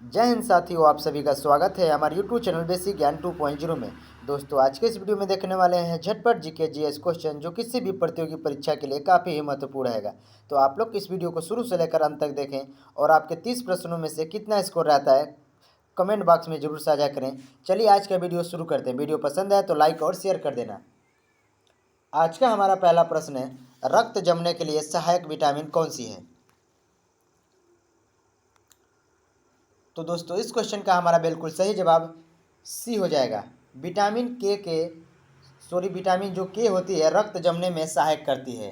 जय हिंद साथियों, आप सभी का स्वागत है हमारे यूट्यूब चैनल बेसिक ज्ञान 2.0 में। दोस्तों, आज के इस वीडियो में देखने वाले हैं झटपट जीके जीएस क्वेश्चन जो किसी भी प्रतियोगी परीक्षा के लिए काफ़ी ही महत्वपूर्ण रहेगा। तो आप लोग इस वीडियो को शुरू से लेकर अंत तक देखें और आपके 30 प्रश्नों में से कितना स्कोर रहता है कमेंट बॉक्स में जरूर साझा करें। चलिए आज का वीडियो शुरू करते हैं। वीडियो पसंद आए तो लाइक और शेयर कर देना। आज का हमारा पहला प्रश्न है, रक्त जमने के लिए सहायक विटामिन कौन सी है? तो दोस्तों, इस क्वेश्चन का हमारा बिल्कुल सही जवाब सी हो जाएगा। विटामिन जो के होती है रक्त जमने में सहायक करती है।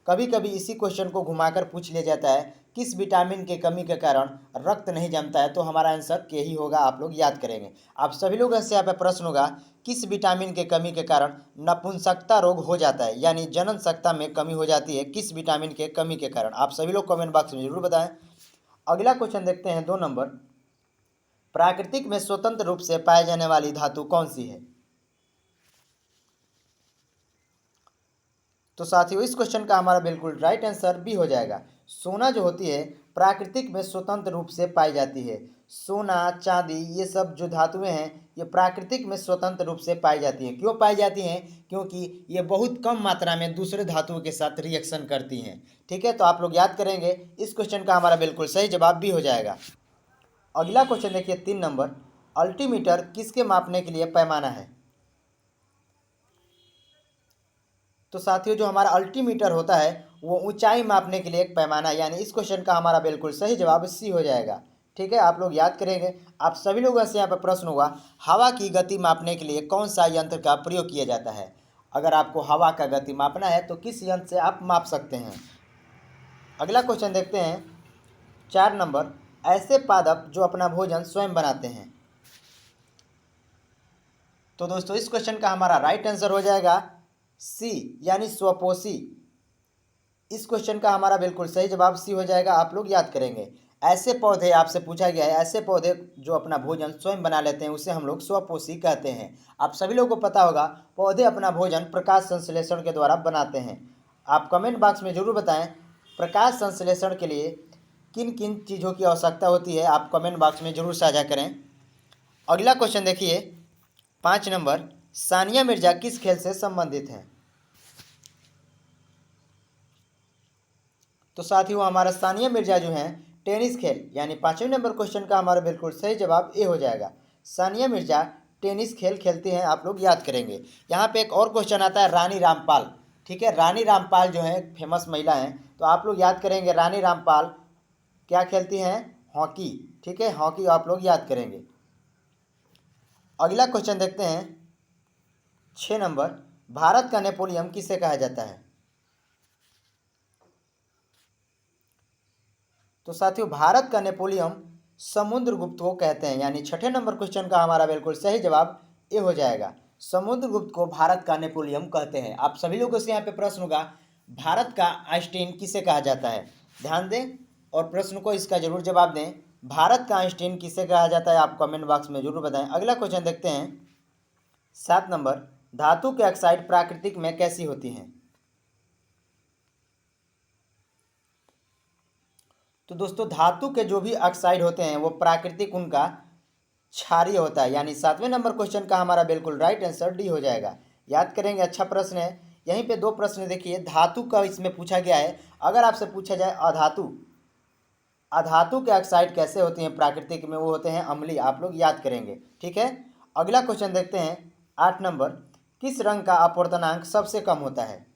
कभी कभी इसी क्वेश्चन को घुमाकर पूछ लिया जाता है, किस विटामिन के कमी के कारण रक्त नहीं जमता है, तो हमारा आंसर के ही होगा। आप लोग याद करेंगे। आप सभी लोगों से यहाँ पे प्रश्न होगा, किस विटामिन के कमी के कारण नपुंसकता रोग हो जाता है, यानी जनन क्षमता में कमी हो जाती है, किस विटामिन के कमी के कारण? आप सभी लोग कमेंट बॉक्स में जरूर बताएं। अगला क्वेश्चन देखते हैं 2 नंबर। प्राकृतिक में स्वतंत्र रूप से पाई जाने वाली धातु कौन सी है? तो साथियों, इस क्वेश्चन का हमारा बिल्कुल राइट आंसर बी हो जाएगा। सोना जो होती है प्राकृतिक में स्वतंत्र रूप से पाई जाती है। सोना, चांदी, ये सब जो धातुएं हैं ये प्राकृतिक में स्वतंत्र रूप से पाई जाती हैं। क्यों पाई जाती हैं? क्योंकि ये बहुत कम मात्रा में दूसरे धातुओं के साथ रिएक्शन करती हैं। ठीक है, तो आप लोग याद करेंगे। इस क्वेश्चन का हमारा बिल्कुल सही जवाब भी हो जाएगा। अगला क्वेश्चन देखिए 3 नंबर। अल्टीमीटर किसके मापने के लिए पैमाना है? तो साथियों, जो हमारा अल्टीमीटर होता है वो ऊंचाई मापने के लिए एक पैमाना है, यानी इस क्वेश्चन का हमारा बिल्कुल सही जवाब सी हो जाएगा। ठीक है, आप लोग याद करेंगे। आप सभी लोगों से यहाँ पर प्रश्न होगा, हवा की गति मापने के लिए कौन सा यंत्र का प्रयोग किया जाता है? अगर आपको हवा का गति मापना है तो किस यंत्र से आप माप सकते हैं? अगला क्वेश्चन देखते हैं 4 नंबर। ऐसे पादप जो अपना भोजन स्वयं बनाते हैं। तो दोस्तों, इस क्वेश्चन का हमारा राइट आंसर हो जाएगा सी, यानी स्वपोषी। इस क्वेश्चन का हमारा बिल्कुल सही जवाब सी हो जाएगा। आप लोग याद करेंगे। ऐसे पौधे आपसे पूछा गया है, ऐसे पौधे जो अपना भोजन स्वयं बना लेते हैं उसे हम लोग स्वपोषी कहते हैं। आप सभी लोगों को पता होगा, पौधे अपना भोजन प्रकाश संश्लेषण के द्वारा बनाते हैं। आप कमेंट बॉक्स में जरूर बताएं, प्रकाश संश्लेषण के लिए किन किन चीज़ों की आवश्यकता होती है? आप कमेंट बॉक्स में जरूर साझा करें। अगला क्वेश्चन देखिए 5 नंबर। सानिया मिर्जा किस खेल से संबंधित हैं? तो साथियों, हमारा सानिया मिर्जा जो हैं टेनिस खेल, यानी 5वें नंबर क्वेश्चन का हमारा बिल्कुल सही जवाब ए हो जाएगा। सानिया मिर्जा टेनिस खेल खेलती हैं। आप लोग याद करेंगे। यहाँ पे एक और क्वेश्चन आता है, रानी रामपाल। ठीक है, रानी रामपाल जो है फेमस महिला हैं, तो आप लोग याद करेंगे रानी रामपाल क्या खेलती हैं? हॉकी। ठीक है, हॉकी आप लोग याद करेंगे। अगला क्वेश्चन देखते हैं 6 नंबर। भारत का नेपोलियन किसे कहा जाता है? तो साथियों, भारत का नेपोलियन समुद्रगुप्त को कहते हैं, यानी 6 नंबर क्वेश्चन का हमारा बिल्कुल सही जवाब ए हो जाएगा। समुद्रगुप्त को भारत का नेपोलियन कहते हैं। आप सभी लोगों से यहाँ पे प्रश्न होगा, भारत का आइंस्टीन किसे कहा जाता है? ध्यान दें और प्रश्न को इसका जरूर जवाब दें। भारत का आइंस्टीन किसे कहा जाता है? आप कमेंट बॉक्स में जरूर बताएं। अगला क्वेश्चन देखते हैं 7 नंबर। धातु के ऑक्साइड प्राकृतिक में कैसी होती हैं? तो दोस्तों, धातु के जो भी ऑक्साइड होते हैं वो प्राकृतिक उनका क्षारीय होता है, यानी 7वें नंबर क्वेश्चन का हमारा बिल्कुल राइट आंसर डी हो जाएगा। याद करेंगे, अच्छा प्रश्न है। यहीं पे 2 प्रश्न देखिए, धातु का इसमें पूछा गया है। अगर आपसे पूछा जाए अधातु, अधातु के ऑक्साइड कैसे होते हैं प्राकृतिक में? वो होते हैं अम्लीय। आप लोग याद करेंगे। ठीक है, अगला क्वेश्चन देखते हैं 8 नंबर। किस रंग का अपवर्तनांक सबसे कम होता है?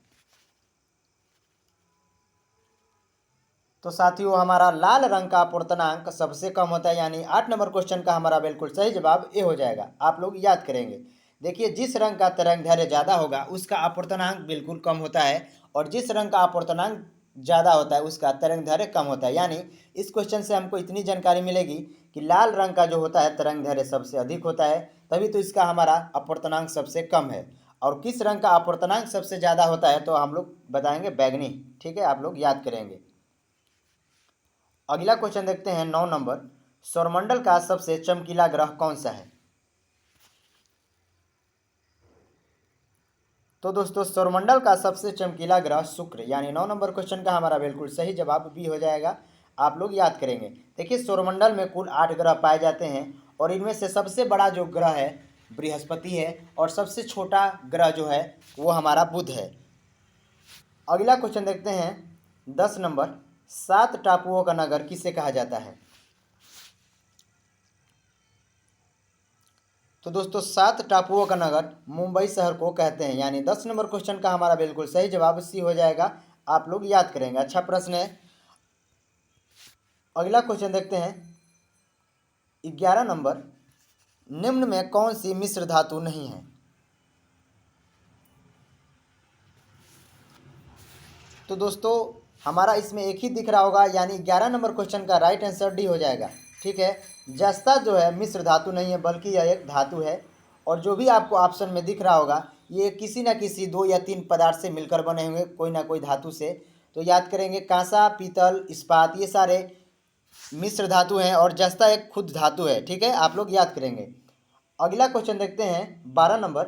तो साथियों, हमारा लाल रंग का अपवर्तनांक सबसे कम होता है, यानी 8 नंबर क्वेश्चन का हमारा बिल्कुल सही जवाब ए हो जाएगा। आप लोग याद करेंगे। देखिए, जिस रंग का तरंग दैर्घ्य ज़्यादा होगा उसका अपवर्तनांक बिल्कुल कम होता है, और जिस रंग का अपवर्तनांक ज़्यादा होता है उसका तरंग दैर्घ्य कम होता है। यानी इस क्वेश्चन से हमको इतनी जानकारी मिलेगी कि लाल रंग का जो होता है तरंग दैर्घ्य सबसे अधिक होता है, तभी तो इसका हमारा अपवर्तनांक सबसे कम है। और किस रंग का अपवर्तनांक सबसे ज़्यादा होता है तो हम लोग बताएंगे बैगनी। ठीक है, आप लोग याद करेंगे। अगला क्वेश्चन देखते हैं 9 नंबर। सौरमंडल का सबसे चमकीला ग्रह कौन सा है? तो दोस्तों, सौरमंडल का सबसे चमकीला ग्रह शुक्र, यानी 9 नंबर क्वेश्चन का हमारा बिल्कुल सही जवाब बी हो जाएगा। आप लोग याद करेंगे। देखिए सौरमंडल में कुल 8 ग्रह पाए जाते हैं और इनमें से सबसे बड़ा जो ग्रह है बृहस्पति है और सबसे छोटा ग्रह जो है वो हमारा बुध है। अगला क्वेश्चन देखते हैं 10 नंबर, 7 टापुओं का नगर किसे कहा जाता है? तो दोस्तों 7 टापुओं का नगर मुंबई शहर को कहते हैं, यानी 10 नंबर क्वेश्चन का हमारा बिल्कुल सही जवाब सी हो जाएगा। आप लोग याद करेंगे, अच्छा प्रश्न है। अगला क्वेश्चन देखते हैं 11 नंबर, निम्न में कौन सी मिश्र धातु नहीं है? तो दोस्तों हमारा इसमें एक ही दिख रहा होगा, यानी 11 नंबर क्वेश्चन का राइट आंसर डी हो जाएगा। ठीक है, जस्ता जो है मिश्र धातु नहीं है बल्कि यह एक धातु है और जो भी आपको ऑप्शन में दिख रहा होगा ये किसी न किसी 2 या 3 पदार्थ से मिलकर बने हुए कोई ना कोई धातु से। तो याद करेंगे कांसा, पीतल, इस्पात ये सारे मिश्र धातु हैं और जस्ता एक खुद धातु है। ठीक है, आप लोग याद करेंगे। अगला क्वेश्चन देखते हैं 12 नंबर,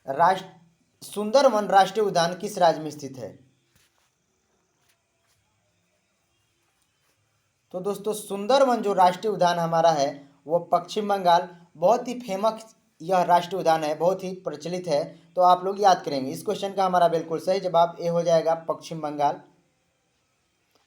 राष्ट्र सुंदरवन राष्ट्रीय उद्यान किस राज्य में स्थित है? तो दोस्तों सुंदरवन जो राष्ट्रीय उद्यान हमारा है वो पश्चिम बंगाल, बहुत ही फेमस यह राष्ट्रीय उद्यान है, बहुत ही प्रचलित है। तो आप लोग याद करेंगे। इस क्वेश्चन का हमारा बिल्कुल सही जवाब ए हो जाएगा, पश्चिम बंगाल।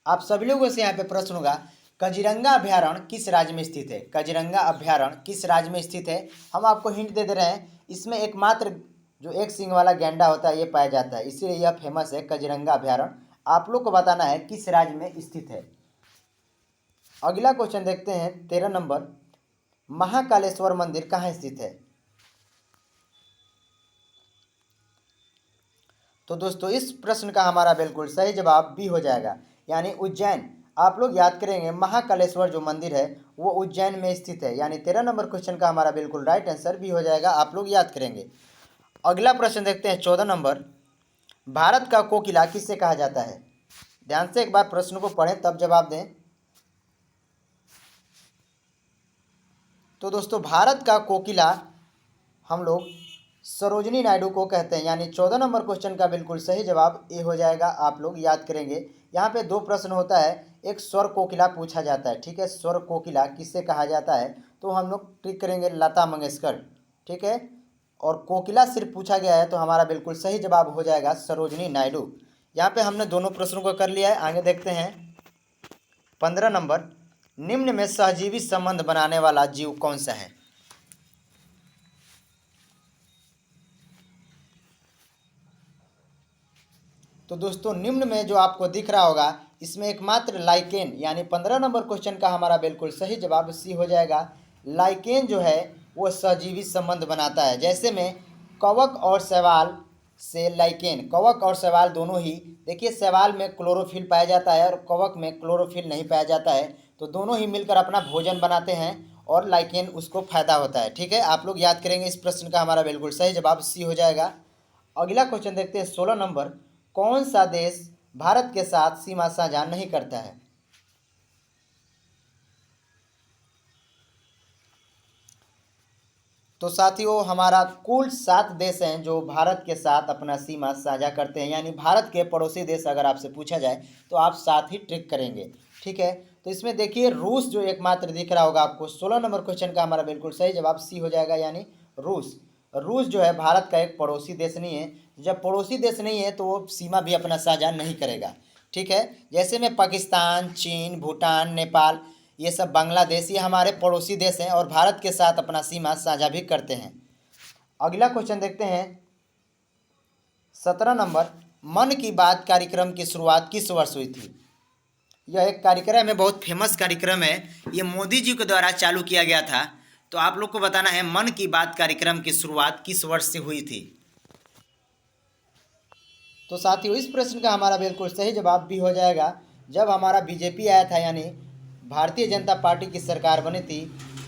आप सभी लोगों से यहाँ पे प्रश्न होगा काजीरंगा अभ्यारण्य किस राज्य में स्थित है? काजीरंगा अभ्यारण्य किस राज्य में स्थित है? हम आपको हिंट दे रहे हैं, इसमें एकमात्र जो एक सींग वाला गैंडा होता है ये पाया जाता है, इसीलिए यह फेमस है काजीरंगा अभ्यारण्य। आप लोग को बताना है किस राज्य में स्थित है। अगला क्वेश्चन देखते हैं 13 नंबर, महाकालेश्वर मंदिर कहाँ स्थित है? तो दोस्तों इस प्रश्न का हमारा बिल्कुल सही जवाब बी हो जाएगा, यानी उज्जैन। आप लोग याद करेंगे महाकालेश्वर जो मंदिर है वो उज्जैन में स्थित है, यानी 13 नंबर क्वेश्चन का हमारा बिल्कुल राइट आंसर बी हो जाएगा। आप लोग याद करेंगे। अगला प्रश्न देखते हैं 14 नंबर, भारत का कोकिला किससे कहा जाता है? ध्यान से एक बार प्रश्न को पढ़ें तब जवाब दें। तो दोस्तों भारत का कोकिला हम लोग सरोजिनी नायडू को कहते हैं, यानी 14 नंबर क्वेश्चन का बिल्कुल सही जवाब ए हो जाएगा। आप लोग याद करेंगे। यहाँ पे 2 प्रश्न होता है, एक स्वर कोकिला पूछा जाता है। ठीक है, स्वर कोकिला किससे कहा जाता है? तो हम लोग टिक करेंगे लता मंगेशकर। ठीक है, और कोकिला सिर्फ पूछा गया है तो हमारा बिल्कुल सही जवाब हो जाएगा सरोजिनी नायडू। यहाँ पे हमने दोनों प्रश्नों को कर लिया है। आगे देखते हैं 15 नंबर, निम्न में सहजीवी संबंध बनाने वाला जीव कौन सा है? तो दोस्तों निम्न में जो आपको दिख रहा होगा इसमें एकमात्र लाइकेन, यानी 15 नंबर क्वेश्चन का हमारा बिल्कुल सही जवाब सी हो जाएगा। लाइकेन जो है वो सहजीवी संबंध बनाता है। जैसे में कवक और शैवाल से लाइकेन, कवक और शैवाल दोनों ही, देखिए शैवाल में क्लोरोफिल पाया जाता है और कवक में क्लोरोफिल नहीं पाया जाता है, तो दोनों ही मिलकर अपना भोजन बनाते हैं और लाइकेन उसको फायदा होता है। ठीक है, आप लोग याद करेंगे। इस प्रश्न का हमारा बिल्कुल सही जवाब सी हो जाएगा। अगला क्वेश्चन देखते हैं 16 नंबर, कौन सा देश भारत के साथ सीमा साझा नहीं करता है? तो साथियों हमारा कुल 7 देश हैं जो भारत के साथ अपना सीमा साझा करते हैं, यानी भारत के पड़ोसी देश अगर आपसे पूछा जाए तो आप 7 ही ट्रिक करेंगे। ठीक है, तो इसमें देखिए रूस जो एकमात्र दिख रहा होगा आपको, 16 नंबर क्वेश्चन का हमारा बिल्कुल सही जवाब सी हो जाएगा, यानी रूस। रूस जो है भारत का एक पड़ोसी देश नहीं है। जब पड़ोसी देश नहीं है तो वो सीमा भी अपना साझा नहीं करेगा। ठीक है, जैसे में पाकिस्तान, चीन, भूटान, नेपाल, ये सब बांग्लादेश, ये हमारे पड़ोसी देश हैं और भारत के साथ अपना सीमा साझा भी करते हैं। अगला क्वेश्चन देखते हैं 17 नंबर, मन की बात कार्यक्रम की शुरुआत किस वर्ष हुई थी? यह एक कार्यक्रम है, बहुत फेमस कार्यक्रम है, ये मोदी जी के द्वारा चालू किया गया था। तो आप लोग को बताना है मन की बात कार्यक्रम की शुरुआत किस वर्ष से हुई थी। तो साथियों इस प्रश्न का हमारा बिल्कुल सही जवाब भी हो जाएगा, जब हमारा बीजेपी आया था, यानी भारतीय जनता पार्टी की सरकार बनी थी,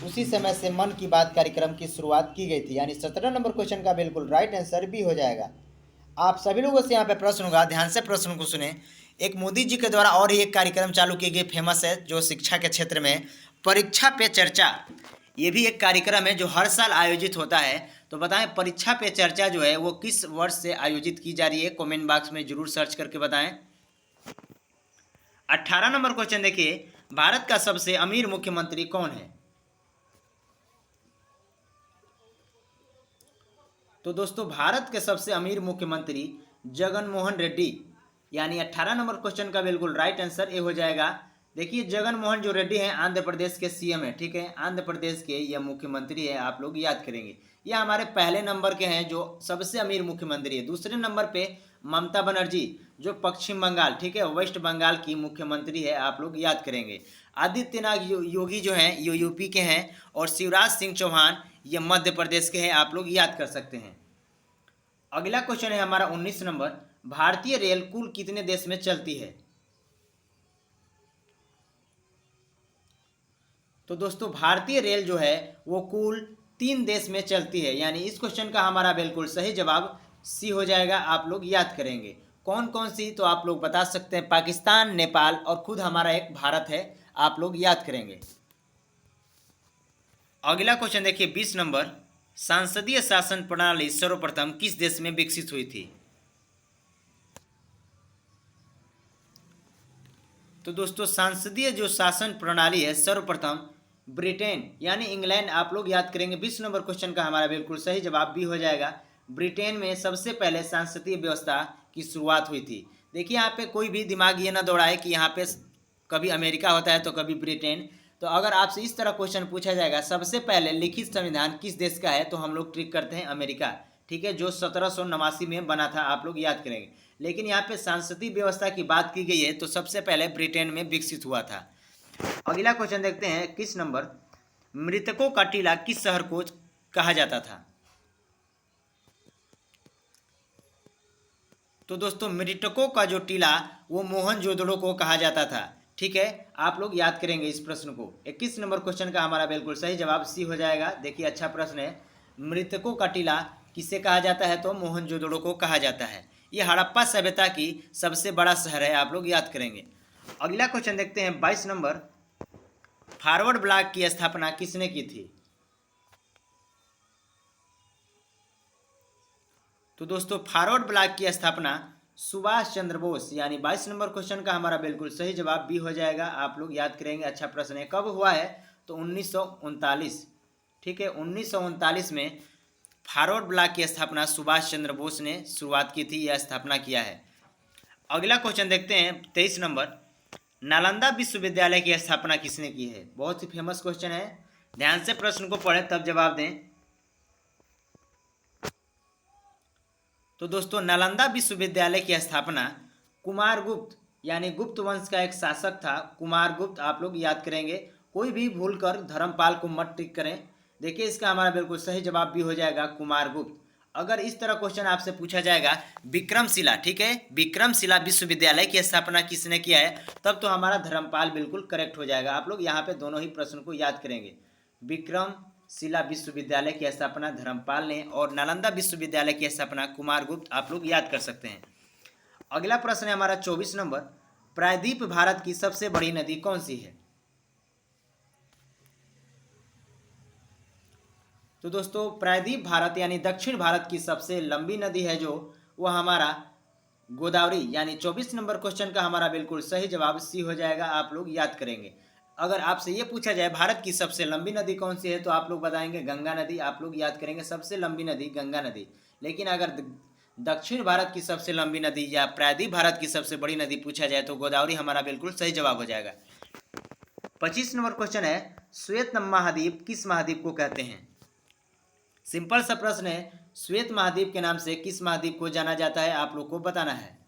उसी समय से मन की बात कार्यक्रम की शुरुआत की गई थी, यानी 17 नंबर क्वेश्चन का बिल्कुल राइट आंसर भी हो जाएगा। आप सभी लोगों से यहाँ पे प्रश्न होगा, ध्यान से प्रश्न को सुने। एक मोदी जी के द्वारा और ही एक कार्यक्रम चालू की गई फेमस है जो शिक्षा के क्षेत्र में, परीक्षा पे चर्चा। ये भी एक कार्यक्रम है जो हर साल आयोजित होता है। तो बताएं परीक्षा पे चर्चा जो है वो किस वर्ष से आयोजित की जा रही है? कमेंट बॉक्स में जरूर सर्च करके बताएं। 18 नंबर क्वेश्चन देखिए, भारत का सबसे अमीर मुख्यमंत्री कौन है? तो दोस्तों भारत के सबसे अमीर मुख्यमंत्री जगन मोहन रेड्डी, यानी 18 नंबर क्वेश्चन का बिल्कुल राइट आंसर ए हो जाएगा। देखिए जगन मोहन जो रेड्डी हैं आंध्र प्रदेश के सीएम है, ठीक है, आंध्र प्रदेश के यह मुख्यमंत्री है, आप लोग याद करेंगे। यह हमारे पहले नंबर के हैं जो सबसे अमीर मुख्यमंत्री है। दूसरे नंबर पे ममता बनर्जी जो पश्चिम बंगाल, ठीक है, वेस्ट बंगाल की मुख्यमंत्री है, आप लोग याद करेंगे। आदित्यनाथ योगी जो हैं ये यूपी के हैं, और शिवराज सिंह चौहान ये मध्य प्रदेश के हैं, आप लोग याद कर सकते हैं। अगला क्वेश्चन है हमारा 19 नंबर, भारतीय रेल कुल कितने देश में चलती है? तो दोस्तों भारतीय रेल जो है वो कुल 3 देश में चलती है, यानी इस क्वेश्चन का हमारा बिल्कुल सही जवाब सी हो जाएगा, आप लोग याद करेंगे। कौन कौन सी, तो आप लोग बता सकते हैं, पाकिस्तान, नेपाल और खुद हमारा एक भारत है, आप लोग याद करेंगे। अगला क्वेश्चन देखिए 20 नंबर, संसदीय शासन प्रणाली सर्वप्रथम किस देश में विकसित हुई थी? तो दोस्तों संसदीय जो शासन प्रणाली है सर्वप्रथम ब्रिटेन यानी इंग्लैंड, आप लोग याद करेंगे। 20 नंबर क्वेश्चन का हमारा बिल्कुल सही जवाब भी हो जाएगा। ब्रिटेन में सबसे पहले संसदीय व्यवस्था की शुरुआत हुई थी। देखिए यहाँ पे कोई भी दिमाग ये ना दौड़ाए कि यहाँ पे कभी अमेरिका होता है तो कभी ब्रिटेन। तो अगर आपसे इस तरह क्वेश्चन पूछा जाएगा सबसे पहले लिखित संविधान किस देश का है, तो हम लोग ट्रिक करते हैं अमेरिका, ठीक है, जो 1789 में बना था, आप लोग याद करेंगे। लेकिन यहाँ पे सांसदीय व्यवस्था की बात की गई है तो सबसे पहले ब्रिटेन में विकसित हुआ था। अगला क्वेश्चन देखते हैं 21 नंबर, मृतकों का टीला किस शहर को कहा जाता था? तो दोस्तों मृतकों का जो टीला वो मोहनजोदड़ो को कहा जाता था, ठीक है, आप लोग याद करेंगे इस प्रश्न को। 21 नंबर क्वेश्चन का हमारा बिल्कुल सही जवाब सी हो जाएगा। देखिए अच्छा प्रश्न है, मृतकों का टीला किसे कहा जाता है? तो मोहनजोदड़ो को कहा जाता है। ये हड़प्पा सभ्यता की सबसे बड़ा शहर है, आप लोग याद करेंगे। अगला क्वेश्चन देखते हैं 22 नंबर, फॉरवर्ड ब्लॉक की स्थापना किसने की थी? तो दोस्तों फॉरवर्ड ब्लॉक की स्थापना सुभाष चंद्र बोस, यानी 22 नंबर क्वेश्चन का हमारा बिल्कुल सही जवाब भी हो जाएगा, आप लोग याद करेंगे। अच्छा प्रश्न है, कब हुआ है? तो 1939, ठीक है, 1939 में फॉरवर्ड ब्लॉक की स्थापना सुभाष चंद्र बोस ने शुरुआत की थी, यह स्थापना किया है। अगला क्वेश्चन देखते हैं 23 नंबर, नालंदा विश्वविद्यालय की स्थापना किसने की है? बहुत ही फेमस क्वेश्चन है, ध्यान से प्रश्न को पढ़ें तब जवाब दें। तो दोस्तों नालंदा विश्वविद्यालय की स्थापना कुमारगुप्त, यानी गुप्त वंश का एक शासक था कुमारगुप्त, आप लोग याद करेंगे। कोई भी भूल कर धर्मपाल को मत टिक करें। देखिए इसका हमारा बिल्कुल सही जवाब भी हो जाएगा कुमारगुप्त। अगर इस तरह क्वेश्चन आपसे पूछा जाएगा विक्रमशिला, ठीक है, विक्रमशिला विश्वविद्यालय की स्थापना किसने किया है, तब तो हमारा धर्मपाल बिल्कुल करेक्ट हो जाएगा। आप लोग यहाँ पे दोनों ही प्रश्न को याद करेंगे। विक्रमशिला विश्वविद्यालय की स्थापना धर्मपाल ने और नालंदा विश्वविद्यालय की स्थापना कुमारगुप्त, आप लोग याद कर सकते हैं। अगला प्रश्न है हमारा 24 नंबर, प्रायद्वीप भारत की सबसे बड़ी नदी कौन सी है? तो दोस्तों प्रायद्वीप भारत यानी दक्षिण भारत की सबसे लंबी नदी है जो वो हमारा गोदावरी, यानी 24 नंबर क्वेश्चन का हमारा बिल्कुल सही जवाब सी हो जाएगा, आप लोग याद करेंगे। अगर आपसे ये पूछा जाए भारत की सबसे लंबी नदी कौन सी है, तो आप लोग बताएंगे गंगा नदी, आप लोग याद करेंगे सबसे लंबी नदी गंगा नदी। लेकिन अगर दक्षिण भारत की सबसे लंबी नदी या प्रायद्वीप भारत की सबसे बड़ी नदी पूछा जाए तो गोदावरी हमारा बिल्कुल सही जवाब हो जाएगा। 25 नंबर क्वेश्चन है, श्वेत महाद्वीप किस महाद्वीप को कहते हैं? सिंपल सा प्रश्न है, श्वेत महाद्वीप के नाम से किस महाद्वीप को जाना जाता है, आप लोग को बताना है।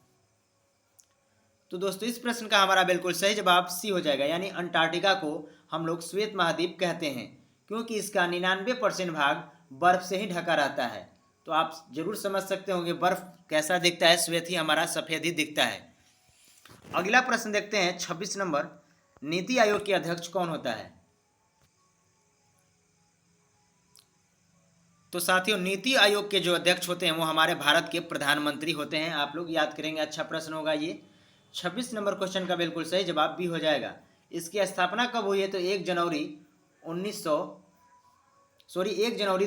तो दोस्तों इस प्रश्न का हमारा बिल्कुल सही जवाब सी हो जाएगा, यानी अंटार्कटिका को हम लोग श्वेत महाद्वीप कहते हैं क्योंकि इसका 99% भाग बर्फ से ही ढका रहता है। तो आप जरूर समझ सकते होंगे बर्फ कैसा दिखता है, श्वेत ही हमारा सफ़ेद ही दिखता है। अगला प्रश्न देखते हैं 26 नंबर, नीति आयोग के अध्यक्ष कौन होता है? तो साथियों नीति आयोग के जो अध्यक्ष होते हैं वो हमारे भारत के प्रधानमंत्री होते हैं, आप लोग याद करेंगे। अच्छा प्रश्न होगा ये। 26 नंबर क्वेश्चन का बिल्कुल सही जवाब भी हो जाएगा। इसकी स्थापना कब हुई है? तो 1 जनवरी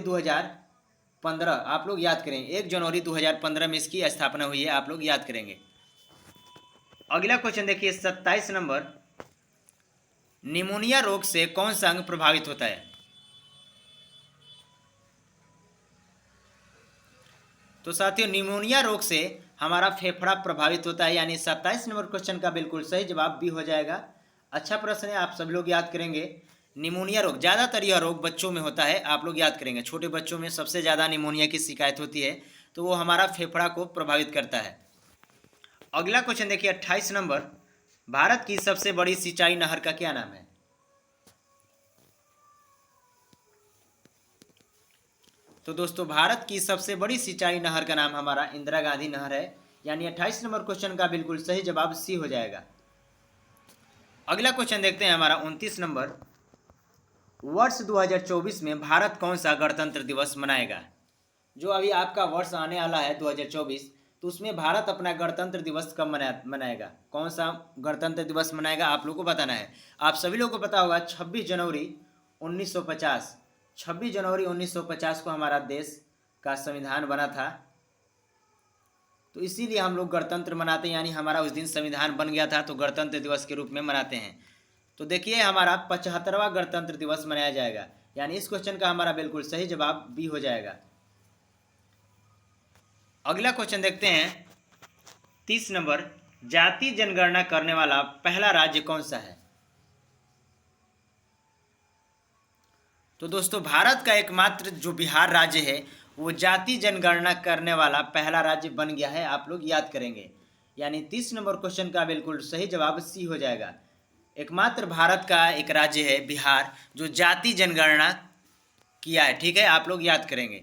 2015, आप लोग याद करेंगे, 1 जनवरी 2015 में इसकी स्थापना हुई है, आप लोग याद करेंगे। अगला क्वेश्चन देखिए 27 नंबर, निमोनिया रोग से कौन सा अंग प्रभावित होता है? तो साथियों निमोनिया रोग से हमारा फेफड़ा प्रभावित होता है, यानी 27 नंबर क्वेश्चन का बिल्कुल सही जवाब बी हो जाएगा। अच्छा प्रश्न है, आप सब लोग याद करेंगे। निमोनिया रोग, ज़्यादातर यह रोग बच्चों में होता है, आप लोग याद करेंगे। छोटे बच्चों में सबसे ज़्यादा निमोनिया की शिकायत होती है, तो वो हमारा फेफड़ा को प्रभावित करता है। अगला क्वेश्चन देखिए 28 नंबर, भारत की सबसे बड़ी सिंचाई नहर का क्या नाम है? तो दोस्तों भारत की सबसे बड़ी सिंचाई नहर का नाम हमारा इंदिरा गांधी नहर है, यानी 28 नंबर क्वेश्चन का बिल्कुल सही जवाब सी हो जाएगा। अगला क्वेश्चन देखते हैं हमारा 29 नंबर, वर्ष 2024 में भारत कौन सा गणतंत्र दिवस मनाएगा? जो अभी आपका वर्ष आने वाला है 2024, तो उसमें भारत अपना गणतंत्र दिवस कब मनाएगा? कौन सा गणतंत्र दिवस मनाएगा आप लोग को बताना है। आप सभी लोगों को पता होगा 26 जनवरी 1950, 26 जनवरी 1950 को हमारा देश का संविधान बना था, तो इसीलिए हम लोग गणतंत्र मनाते हैं, यानी हमारा उस दिन संविधान बन गया था, तो गणतंत्र दिवस के रूप में मनाते हैं। तो देखिए हमारा 75वां गणतंत्र दिवस मनाया जाएगा, यानी इस क्वेश्चन का हमारा बिल्कुल सही जवाब बी हो जाएगा। अगला क्वेश्चन देखते हैं 30 नंबर, जाति जनगणना करने वाला पहला राज्य कौन सा है? तो दोस्तों भारत का एकमात्र जो बिहार राज्य है वो जाति जनगणना करने वाला पहला राज्य बन गया है, आप लोग याद करेंगे। यानी 30 नंबर क्वेश्चन का बिल्कुल सही जवाब सी हो जाएगा। एकमात्र भारत का एक राज्य है बिहार जो जाति जनगणना किया है, ठीक है, आप लोग याद करेंगे।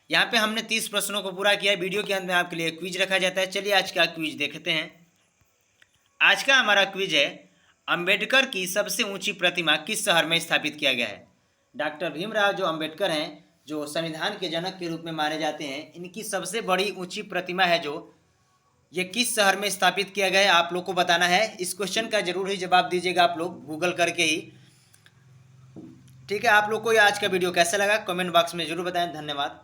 यहाँ पे हमने 30 प्रश्नों को पूरा किया है। वीडियो के अंत में आपके लिए क्विज रखा जाता है। चलिए आज का क्विज देखते हैं। आज का हमारा क्विज है, अंबेडकर की सबसे ऊंची प्रतिमा किस शहर में स्थापित किया गया है? डॉक्टर भीमराव जो अंबेडकर हैं, जो संविधान के जनक के रूप में माने जाते हैं, इनकी सबसे बड़ी ऊंची प्रतिमा है जो ये किस शहर में स्थापित किया गया है आप लोग को बताना है। इस क्वेश्चन का जरूर ही जवाब दीजिएगा आप लोग गूगल करके ही, ठीक है। आप लोग को आज का वीडियो कैसा लगा कमेंट बॉक्स में जरूर बताएं। धन्यवाद।